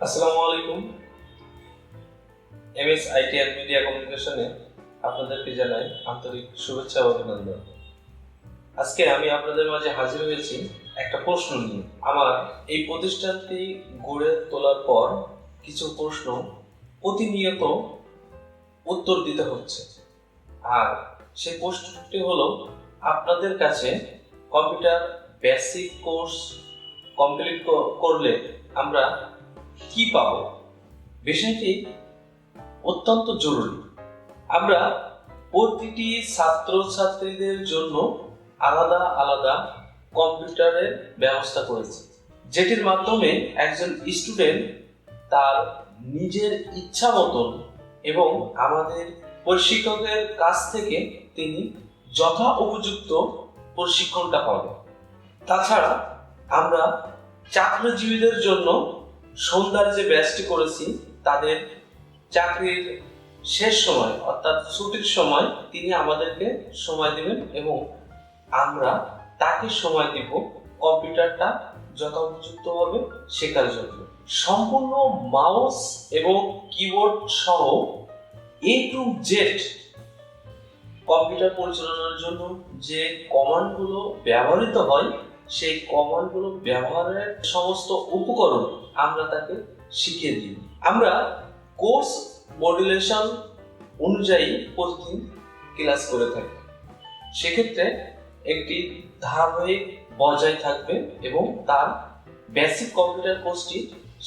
আসসালামু আলাইকুম। MS IT and media কমিউনিকেশনে আপনাদেরকে জানাই আন্তরিক শুভেচ্ছা ও অভিনন্দন। আজকে আমি আপনাদের মাঝে হাজির হয়েছি একটা প্রশ্ন নিয়ে। আমার এই প্রতিষ্ঠানটি গড়ে তোলার পর কিছু প্রশ্ন প্রতিনিয়ত উত্তর দিতে হচ্ছে, আর সেই প্রশ্নটি হলো, আপনাদের কাছে কম্পিউটার বেসিক কোর্স কমপ্লিট করলে আমরা কি পাবো? বিষয়টি অত্যন্ত জরুরি। আমরা প্রতিটি ছাত্রছাত্রীদের জন্য আলাদা আলাদা কম্পিউটারের ব্যবস্থা করেছি, যেটির মাধ্যমে একজন স্টুডেন্ট তার নিজের ইচ্ছা মতন এবং আমাদের প্রশিক্ষকের কাছ থেকে তিনি যথা উপযুক্ত প্রশিক্ষণটা পাবেন। তাছাড়া আমরা চাকরিজীবীদের জন্য সন্ধ্যার যে ব্যাচটি করেছি, তাদের চাকরির শেষ সময় অর্থাৎ ছুটির সময় তিনি আমাদেরকে সময় দিবেন এবং আমরা তাকে সময় দিব কম্পিউটারটা যথোপযুক্তভাবে শেখার জন্য। সম্পূর্ণ মাউস এবং কিবোর্ড সহ A to Z কম্পিউটার পরিচালনার জন্য যে কমান্ডগুলো ব্যবহৃত হয়, সেই কমান্ডগুলো ব্যবহারের সমস্ত উপকরণ আমরা তাকে শিখিয়ে দিই। আমরা কোর্স মডুলেশন অনুযায়ী প্রতিদিন ক্লাস করে থাকি। সেক্ষেত্রে একটি ধারাবাহিক বজায় থাকবে এবং তার বেসিক কম্পিউটার কোর্সটি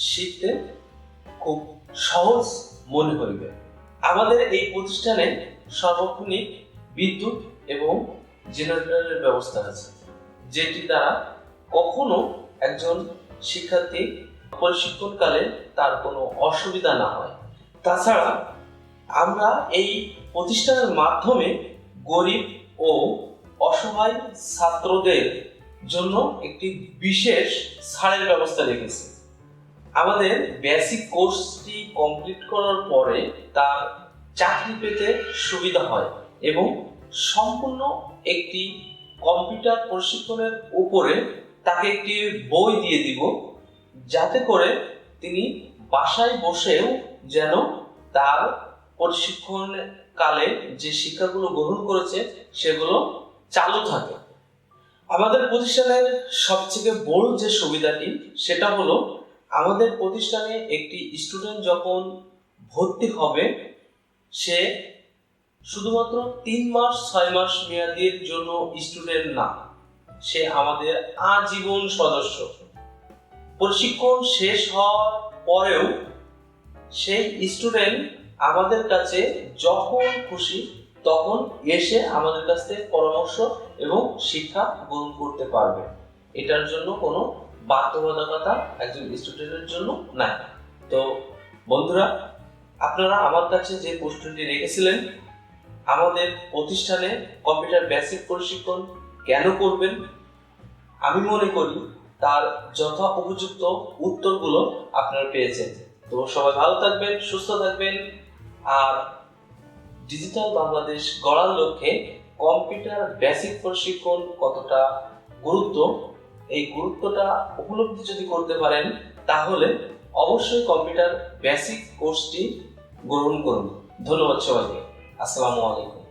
শিখতে খুব সহজ মনে হইবে। আমাদের এই প্রতিষ্ঠানে সার্বক্ষণিক বিদ্যুৎ এবং জেনারেটরের ব্যবস্থা আছে, যেটি দ্বারা কখনো একজন শিক্ষার্থী প্রশিক্ষণকালে তার কোনো অসুবিধা না হয়। তাছাড়া আমরা এই প্রতিষ্ঠানের মাধ্যমে গরিব ও অসহায় ছাত্রদের জন্য একটি বিশেষ ছাড়ের ব্যবস্থা রেখেছি। আমাদের বেসিক কোর্সটি কমপ্লিট করার পরে তার চাকরি পেতে সুবিধা হয় এবং সম্পূর্ণ একটি কম্পিউটার প্রশিক্ষণের উপরে তাকে একটি বই দিয়ে দিব, যাতে করে তিনি বাসায় বসেও যেন তার প্রশিক্ষণ কালে যে শিক্ষাগুলো গ্রহণ করেছে সেগুলো চালু থাকে। আমাদের প্রতিষ্ঠানের সবথেকে বড় যে সুবিধাটি, সেটা হলো আমাদের প্রতিষ্ঠানে একটি স্টুডেন্ট যখন ভর্তি হবে, সে শুধুমাত্র 3 মাস 6 মাস মেয়াদের জন্য স্টুডেন্ট না, সে আমাদের আজীবন সদস্য। প্রশিক্ষণ শেষ হওয়ার পরেও সেই স্টুডেন্ট আমাদের কাছে যখন খুশি তখন এসে আমাদের কাছ থেকে পরামর্শ এবং শিক্ষা গ্রহণ করতে পারবে। এটার জন্য কোনো বাধ্যবাধকতা একজন স্টুডেন্টের জন্য নাই। তো বন্ধুরা, আপনারা আমার কাছে যে প্রশ্নটি রেখেছিলেন, আমাদের প্রতিষ্ঠানে কম্পিউটার বেসিক প্রশিক্ষণ কেন করবেন, আমি মনে করি তার যথা উপযুক্ত উত্তরগুলো আপনারা পেয়েছেন। তো সবাই ভালো থাকবেন, সুস্থ থাকবেন, আর ডিজিটাল বাংলাদেশ গড়ার লক্ষ্যে কম্পিউটার বেসিক প্রশিক্ষণ কতটা গুরুত্ব, এই গুরুত্বটা উপলব্ধি যদি করতে পারেন, তাহলে অবশ্যই কম্পিউটার বেসিক কোর্সটি গ্রহণ করুন। ধন্যবাদ সবাইকে। আসসালামু আলাইকুম।